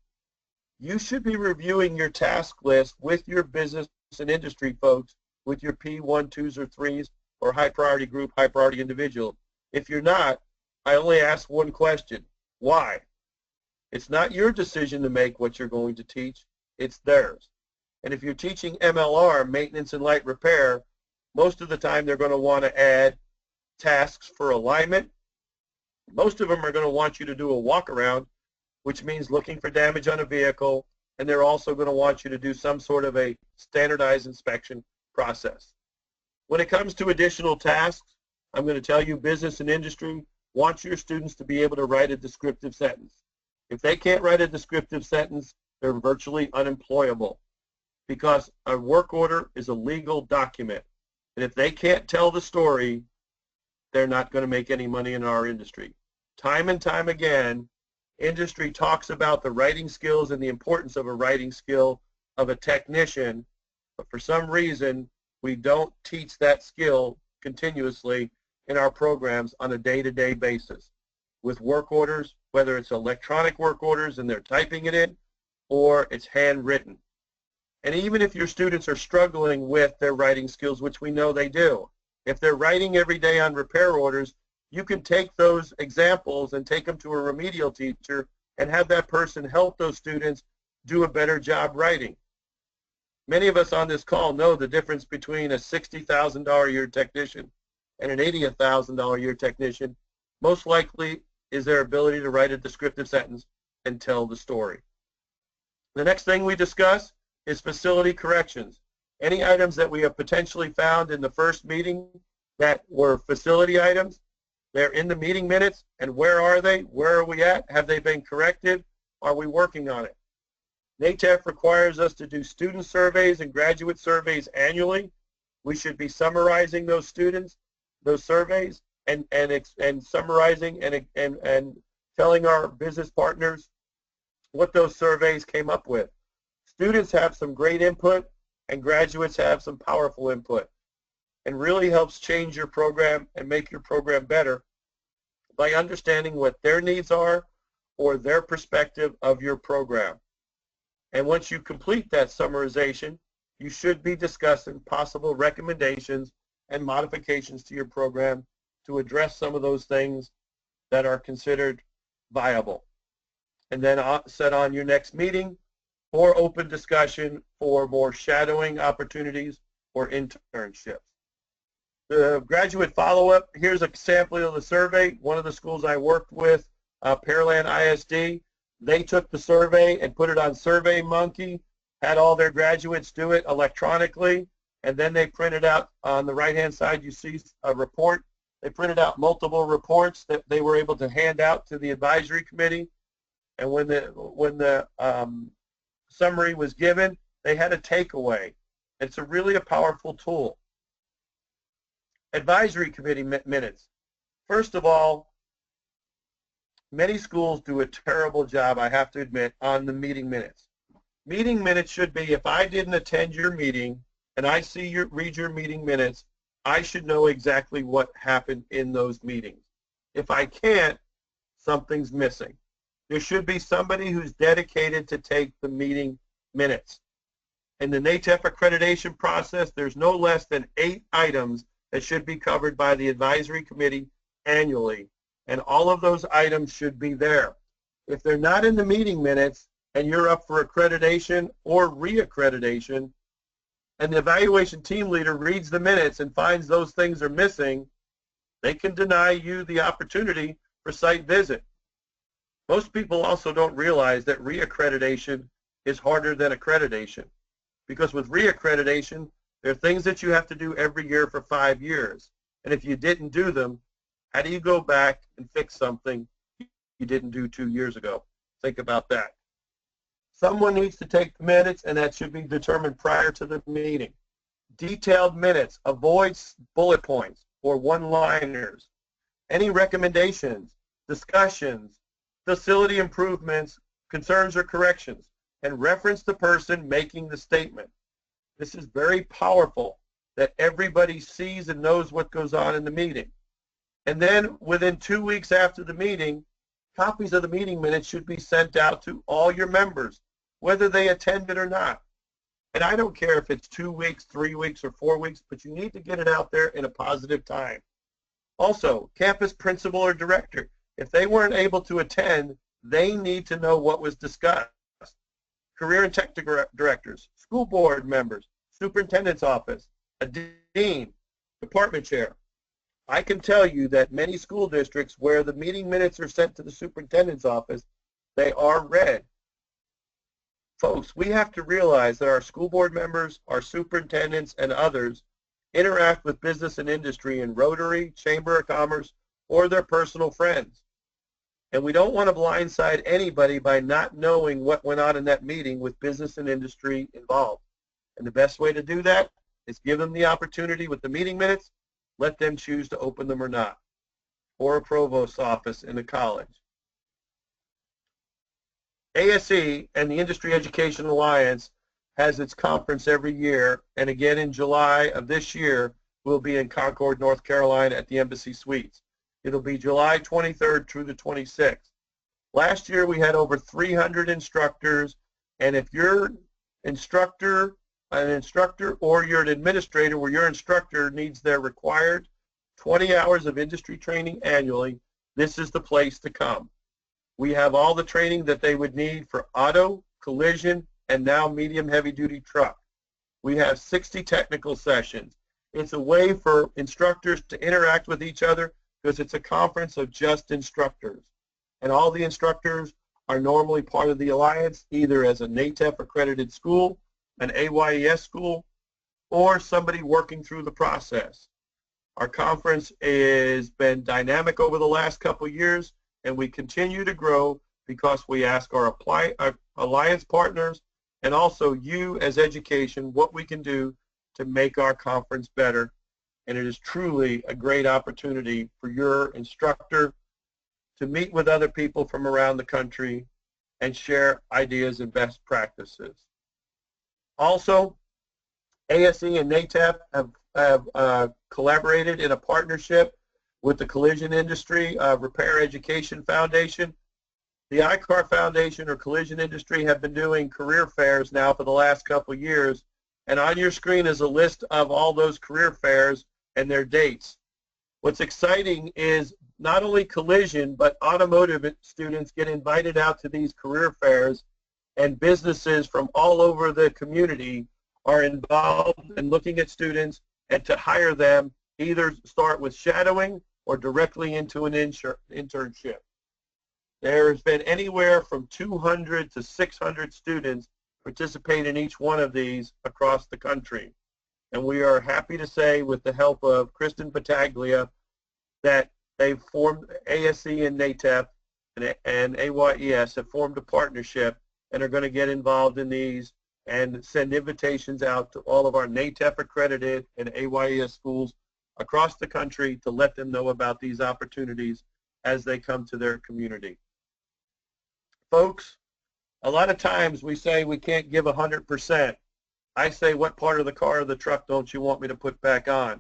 You should be reviewing your task list with your business and industry folks, with your P1, 2s, or 3s, or high priority group, high priority individual. If you're not, I only ask one question: why? It's not your decision to make what you're going to teach, it's theirs. And if you're teaching MLR, maintenance and light repair, most of the time they're going to want to add tasks for alignment. Most of them are going to want you to do a walk around, which means looking for damage on a vehicle, and they're also going to want you to do some sort of a standardized inspection process. When it comes to additional tasks, I'm going to tell you business and industry wants your students to be able to write a descriptive sentence. If they can't write a descriptive sentence, they're virtually unemployable because a work order is a legal document. And if they can't tell the story, they're not going to make any money in our industry. Time and time again, industry talks about the writing skills and the importance of a writing skill of a technician, but for some reason, we don't teach that skill continuously in our programs on a day-to-day basis with work orders, whether it's electronic work orders and they're typing it in, or it's handwritten. And even if your students are struggling with their writing skills, which we know they do, if they're writing every day on repair orders, you can take those examples and take them to a remedial teacher and have that person help those students do a better job writing. Many of us on this call know the difference between a $60,000 a year technician and an $80,000 a year technician. Most likely is their ability to write a descriptive sentence and tell the story. The next thing we discuss is facility corrections. Any items that we have potentially found in the first meeting that were facility items, they're in the meeting minutes, and where are they? Where are we at? Have they been corrected? Are we working on it? NATEF requires us to do student surveys and graduate surveys annually. We should be summarizing those surveys, and summarizing and telling our business partners what those surveys came up with. Students have some great input, and graduates have some powerful input, and really helps change your program and make your program better by understanding what their needs are or their perspective of your program. And once you complete that summarization, you should be discussing possible recommendations and modifications to your program to address some of those things that are considered viable. And then set on your next meeting or open discussion for more shadowing opportunities or internships. The graduate follow-up, here's a sample of the survey. One of the schools I worked with, Pearland ISD, they took the survey and put it on SurveyMonkey, had all their graduates do it electronically, and then they printed out, on the right-hand side you see a report. They printed out multiple reports that they were able to hand out to the advisory committee, and when the summary was given, they had a takeaway. It's really a powerful tool. Advisory committee minutes. First of all, many schools do a terrible job, I have to admit, on the meeting minutes. Meeting minutes should be, if I didn't attend your meeting and I read your meeting minutes, I should know exactly what happened in those meetings. If I can't, something's missing. There should be somebody who's dedicated to take the meeting minutes. In the NATEF accreditation process, there's no less than 8 items that should be covered by the advisory committee annually, and all of those items should be there. If they're not in the meeting minutes and you're up for accreditation or re-accreditation, and the evaluation team leader reads the minutes and finds those things are missing, they can deny you the opportunity for site visit. Most people also don't realize that re-accreditation is harder than accreditation, because with re-accreditation, there are things that you have to do every year for 5 years. And if you didn't do them, how do you go back and fix something you didn't do 2 years ago? Think about that. Someone needs to take the minutes, and that should be determined prior to the meeting. Detailed minutes. Avoid bullet points or one-liners. Any recommendations, discussions, facility improvements, concerns, or corrections, and reference the person making the statement. This is very powerful, that everybody sees and knows what goes on in the meeting. And then within 2 weeks after the meeting, copies of the meeting minutes should be sent out to all your members, whether they attended or not. And I don't care if it's 2 weeks, 3 weeks, or 4 weeks, but you need to get it out there in a positive time. Also, campus principal or director, if they weren't able to attend, they need to know what was discussed. Career and tech directors, school board members, superintendent's office, a dean, department chair. I can tell you that many school districts where the meeting minutes are sent to the superintendent's office, they are read. Folks, we have to realize that our school board members, our superintendents, and others interact with business and industry in Rotary, Chamber of Commerce, or their personal friends. And we don't want to blindside anybody by not knowing what went on in that meeting with business and industry involved. And the best way to do that is give them the opportunity with the meeting minutes, let them choose to open them or not, or a provost's office in the college. ASE and the Industry Education Alliance has its conference every year, and again in July of this year, we'll be in Concord, North Carolina at the Embassy Suites. It'll be July 23rd through the 26th. Last year we had over 300 instructors, and if you're an instructor or you're an administrator where your instructor needs their required 20 hours of industry training annually, this is the place to come. We have all the training that they would need for auto, collision, and now medium heavy duty truck. We have 60 technical sessions. It's a way for instructors to interact with each other because it's a conference of just instructors. And all the instructors are normally part of the Alliance, either as a NATEF accredited school, an AYES school, or somebody working through the process. Our conference has been dynamic over the last couple of years, and we continue to grow because we ask our Alliance partners and also you as education what we can do to make our conference better. And it is truly a great opportunity for your instructor to meet with other people from around the country and share ideas and best practices. Also, ASE and NATEF have collaborated in a partnership with the Collision Industry Repair Education Foundation. The ICAR Foundation or Collision Industry have been doing career fairs now for the last couple of years, and on your screen is a list of all those career fairs and their dates. What's exciting is not only collision, but automotive students get invited out to these career fairs, and businesses from all over the community are involved in looking at students and to hire them, either start with shadowing or directly into an internship. There's been anywhere from 200 to 600 students participate in each one of these across the country. And we are happy to say, with the help of Kristen Battaglia, that they've formed ASE and NATEF and AYES have formed a partnership and are going to get involved in these and send invitations out to all of our NATEF accredited and AYES schools across the country to let them know about these opportunities as they come to their community. Folks, a lot of times we say we can't give 100%. I say, what part of the car or the truck don't you want me to put back on?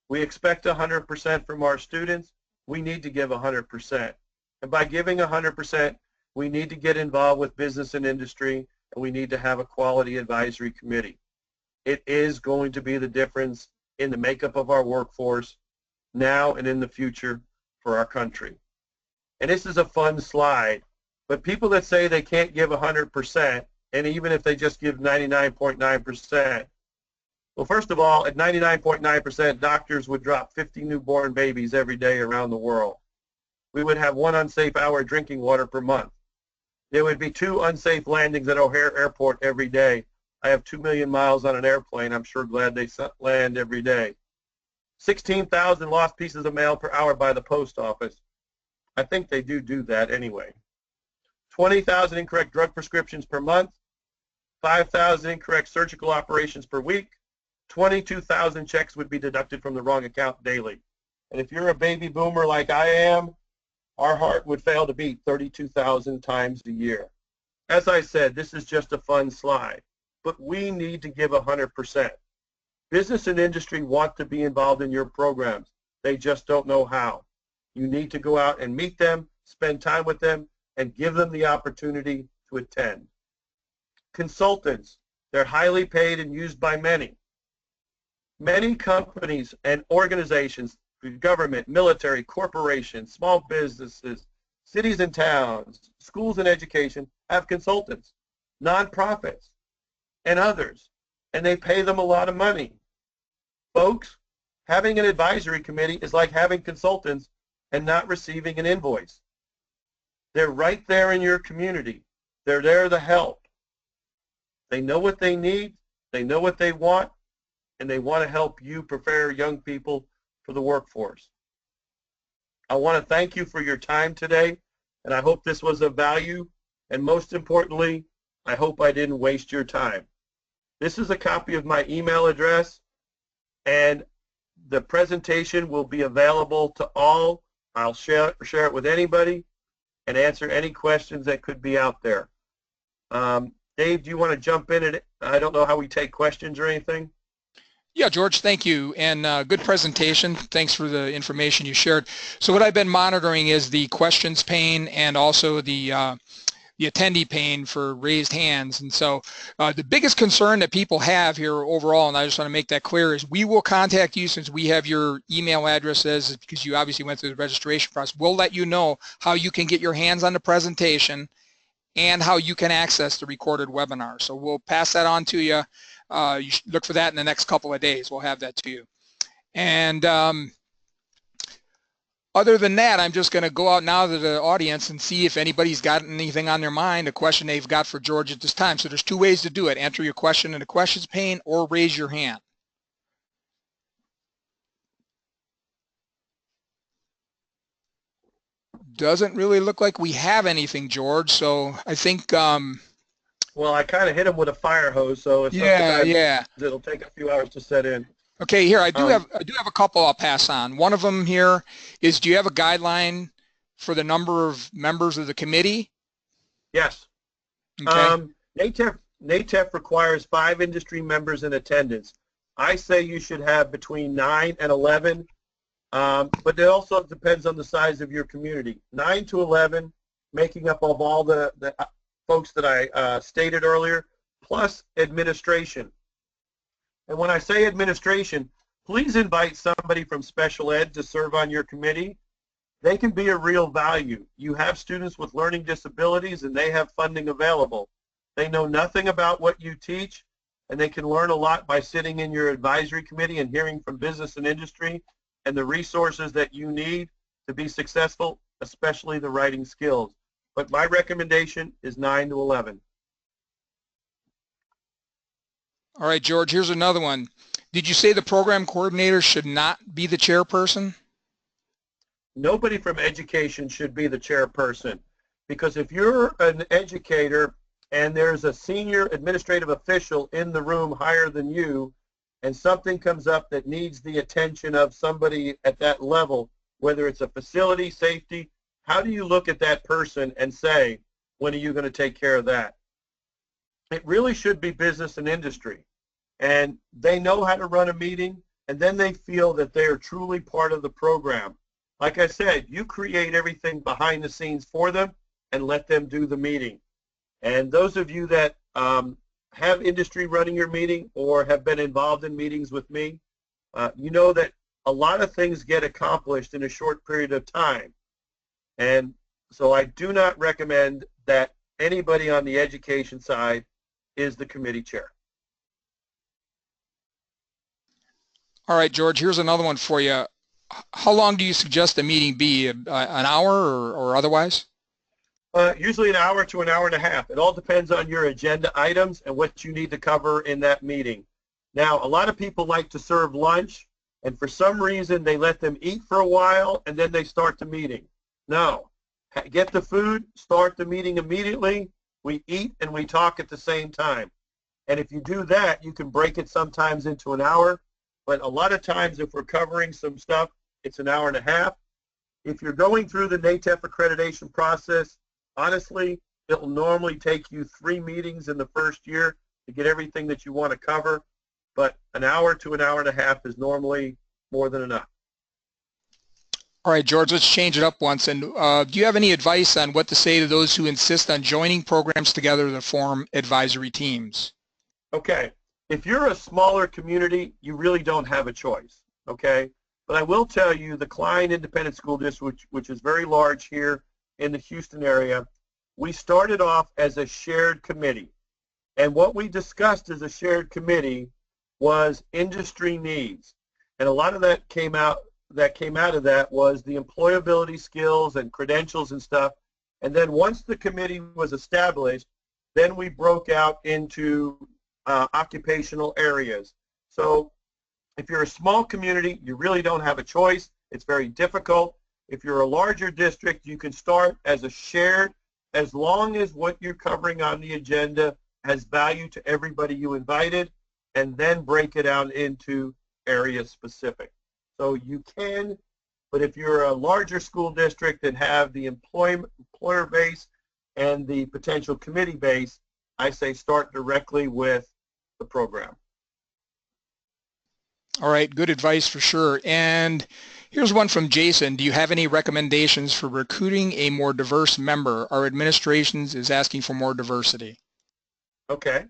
We expect 100% from our students. We need to give 100%. And by giving 100%, we need to get involved with business and industry, and we need to have a quality advisory committee. It is going to be the difference in the makeup of our workforce now and in the future for our country. And this is a fun slide, but people that say they can't give 100%, and even if they just give 99.9%, well, first of all, at 99.9%, doctors would drop 50 newborn babies every day around the world. We would have 1 unsafe hour of drinking water per month. There would be 2 unsafe landings at O'Hare Airport every day. I have 2 million miles on an airplane. I'm sure glad they land every day. 16,000 lost pieces of mail per hour by the post office. I think they do that anyway. 20,000 incorrect drug prescriptions per month. 5,000 incorrect surgical operations per week. 22,000 checks would be deducted from the wrong account daily. And if you're a baby boomer like I am, our heart would fail to beat 32,000 times a year. As I said, this is just a fun slide, but we need to give 100%. Business and industry want to be involved in your programs. They just don't know how. You need to go out and meet them, spend time with them, and give them the opportunity to attend. Consultants, they're highly paid and used by many. Many companies and organizations, government, military, corporations, small businesses, cities and towns, schools and education have consultants, nonprofits, and others, and they pay them a lot of money. Folks, Having an advisory committee is like having consultants and not receiving an invoice. They're right there in your community. They're there to help. They know what they need, they know what they want, and they want to help you prepare young people for the workforce. I want to thank you for your time today, and I hope this was of value, and most importantly, I hope I didn't waste your time. This is a copy of my email address, and the presentation will be available to all. I'll share it with anybody and answer any questions that could be out there. Dave, do you want to jump in? I don't know how we take questions or anything. Yeah, George, thank you, and good presentation. Thanks for the information you shared. So what I've been monitoring is the questions pane and also the attendee pane for raised hands. And so the biggest concern that people have here overall, and I just want to make that clear, is we will contact you since we have your email addresses because you obviously went through the registration process. We'll let you know how you can get your hands on the presentation and how you can access the recorded webinar. So we'll pass that on to you. You should look for that in the next couple of days. We'll have that to you. And other than that, I'm just going to go out now to the audience and see if anybody's got anything on their mind, a question they've got for George at this time. So there's two ways to do it. Enter your question in the questions pane or raise your hand. Doesn't really look like we have anything, George. So I think... well, I kind of hit him with a fire hose, so it's it'll take a few hours to set in. Okay, here I do have a couple I'll pass on. One of them here is, do you have a guideline for the number of members of the committee? Yes. Okay. NATEF requires 5 industry members in attendance. I say you should have between 9 and 11, but it also depends on the size of your community. 9 to 11, making up of all the folks that I stated earlier, plus administration. And when I say administration, please invite somebody from special ed to serve on your committee. They can be a real value. You have students with learning disabilities and they have funding available. They know nothing about what you teach, and they can learn a lot by sitting in your advisory committee and hearing from business and industry and the resources that you need to be successful, especially the writing skills. But my recommendation is 9 to 11. All right, George, here's another one. Did you say the program coordinator should not be the chairperson? Nobody from education should be the chairperson, because if you're an educator and there's a senior administrative official in the room higher than you, and something comes up that needs the attention of somebody at that level, whether it's a facility, safety, how do you look at that person and say, when are you going to take care of that? It really should be business and industry. And they know how to run a meeting, and then they feel that they are truly part of the program. Like I said, you create everything behind the scenes for them and let them do the meeting. And those of you that have industry running your meeting or have been involved in meetings with me, you know that a lot of things get accomplished in a short period of time. And so I do not recommend that anybody on the education side is the committee chair. All right, George, here's another one for you. How long do you suggest the meeting be? An hour or otherwise? Usually an hour to an hour and a half. It all depends on your agenda items and what you need to cover in that meeting. Now, a lot of people like to serve lunch, and for some reason they let them eat for a while and then they start the meeting. No. Get the food, start the meeting immediately. We eat and we talk at the same time. And if you do that, you can break it sometimes into an hour. But a lot of times if we're covering some stuff, it's an hour and a half. If you're going through the NATEF accreditation process, honestly, it will normally take you 3 meetings in the first year to get everything that you want to cover. But an hour to an hour and a half is normally more than enough. All right, George, let's change it up once. And do you have any advice on what to say to those who insist on joining programs together to form advisory teams? Okay. If you're a smaller community, you really don't have a choice, okay? But I will tell you the Klein Independent School District, which is very large here in the Houston area, we started off as a shared committee. And what we discussed as a shared committee was industry needs. And a lot of that came out of that was the employability skills and credentials and stuff. And then once the committee was established, then we broke out into occupational areas. So if you're a small community, you really don't have a choice. It's very difficult. If you're a larger district, you can start as a shared, as long as what you're covering on the agenda has value to everybody you invited, and then break it out into area specific. So you can, but if you're a larger school district and have the employer base and the potential committee base, I say start directly with the program. All right, good advice for sure. And here's one from Jason. Do you have any recommendations for recruiting a more diverse member? Our administrations is asking for more diversity. Okay.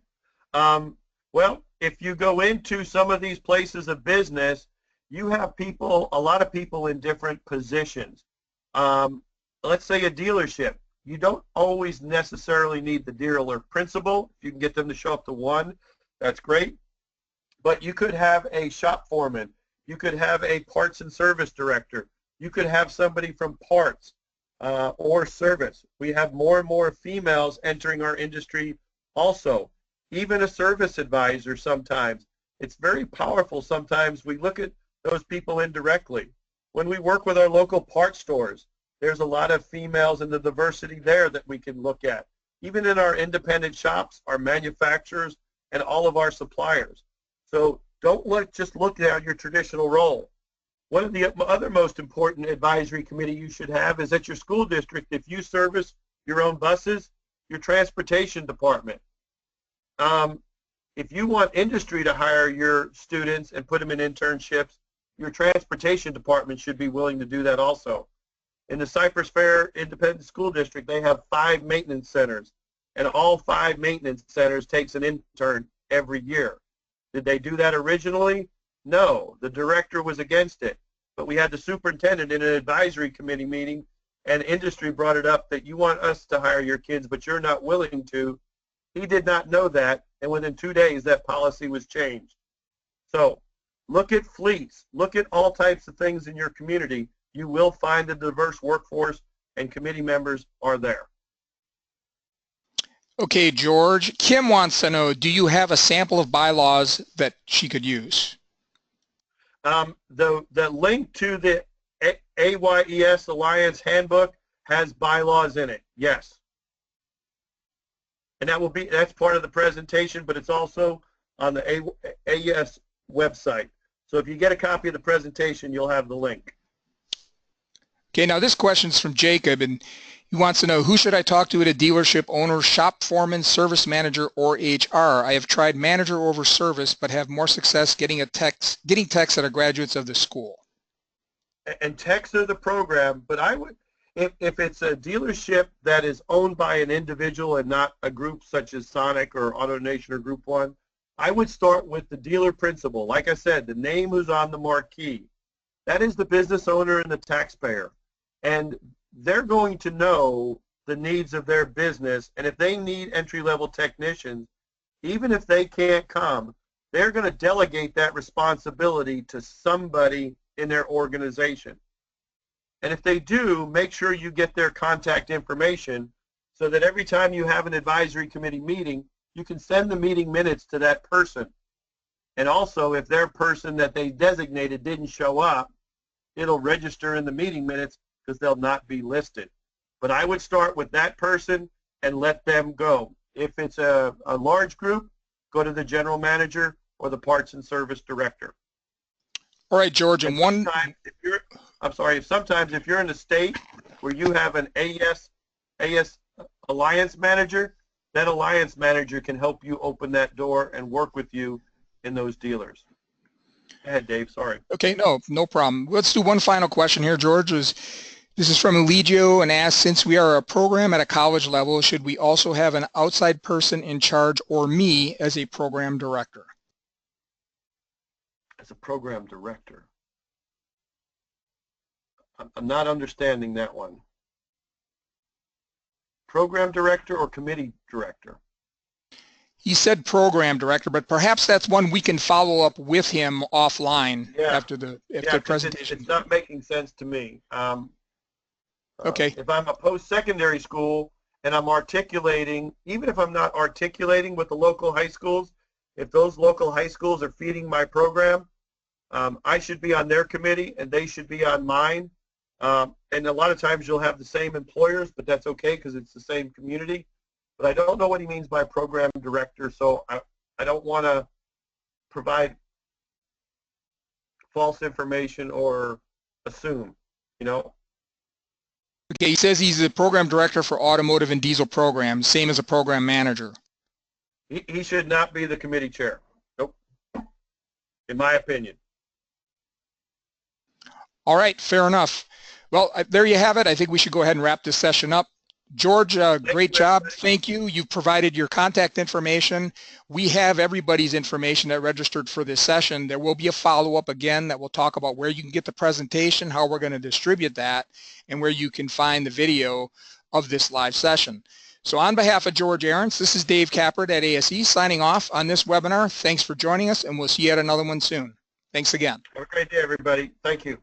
Well, if you go into some of these places of business, you have people, a lot of people in different positions. Let's say a dealership. You don't always necessarily need the dealer principal. If you can get them to show up to one, that's great. But you could have a shop foreman. You could have a parts and service director. You could have somebody from parts or service. We have more and more females entering our industry also. Even a service advisor sometimes. It's very powerful sometimes. We look at those people indirectly. When we work with our local parts stores, there's a lot of females and the diversity there that we can look at. Even in our independent shops, our manufacturers, and all of our suppliers. So don't just look at your traditional role. One of the other most important advisory committee you should have is at your school district. If you service your own buses, your transportation department. If you want industry to hire your students and put them in internships, your transportation department should be willing to do that also. In the Cypress Fair Independent School District, they have 5 maintenance centers, and all 5 maintenance centers takes an intern every year. Did they do that originally? No, the director was against it. But we had the superintendent in an advisory committee meeting, and industry brought it up that you want us to hire your kids, but you're not willing to. He did not know that, and within 2 days, that policy was changed. So look at fleets. Look at all types of things in your community. You will find a diverse workforce, and committee members are there. Okay, George. Kim wants to know, do you have a sample of bylaws that she could use? The link to the AYES Alliance Handbook has bylaws in it, yes. And that's part of the presentation, but it's also on the AES website. So if you get a copy of the presentation, you'll have the link. Okay, now this question is from Jacob, and he wants to know, who should I talk to at a dealership owner, shop foreman, service manager, or HR? I have tried manager over service, but have more success getting texts that are graduates of the school. And techs are the program, but I would, if it's a dealership that is owned by an individual and not a group such as Sonic or AutoNation or Group 1, I would start with the dealer principal. Like I said, the name who's on the marquee. That is the business owner and the taxpayer. And they're going to know the needs of their business, and if they need entry-level technicians, even if they can't come, they're going to delegate that responsibility to somebody in their organization. And if they do, make sure you get their contact information so that every time you have an advisory committee meeting, you can send the meeting minutes to that person. And also, if their person that they designated didn't show up, it'll register in the meeting minutes because they'll not be listed. But I would start with that person and let them go. If it's a large group, go to the general manager or the parts and service director. All right, George, and one... sometimes if you're in a state where you have an AES alliance manager, that alliance manager can help you open that door and work with you in those dealers. Go ahead, Dave, sorry. Okay, no problem. Let's do one final question here, George. This is from Eligio and asks, since we are a program at a college level, should we also have an outside person in charge or me as a program director? As a program director? I'm not understanding that one. Program director or committee director? He said program director, but perhaps that's one we can follow up with him offline after the presentation. It's not making sense to me. Okay. If I'm a post-secondary school and I'm articulating, even if I'm not articulating with the local high schools, if those local high schools are feeding my program, I should be on their committee and they should be on mine. And a lot of times you'll have the same employers, but that's okay because it's the same community. But I don't know what he means by program director, so I don't want to provide false information or assume, you know. Okay, he says he's the program director for automotive and diesel programs, same as a program manager. He should not be the committee chair. Nope. In my opinion. All right, fair enough. Well, there you have it. I think we should go ahead and wrap this session up. George, great job. Thank you. You've provided your contact information. We have everybody's information that registered for this session. There will be a follow-up again that will talk about where you can get the presentation, how we're going to distribute that, and where you can find the video of this live session. So on behalf of George Ahrens, this is Dave Kappert at ASE signing off on this webinar. Thanks for joining us, and we'll see you at another one soon. Thanks again. Have a great day, everybody. Thank you.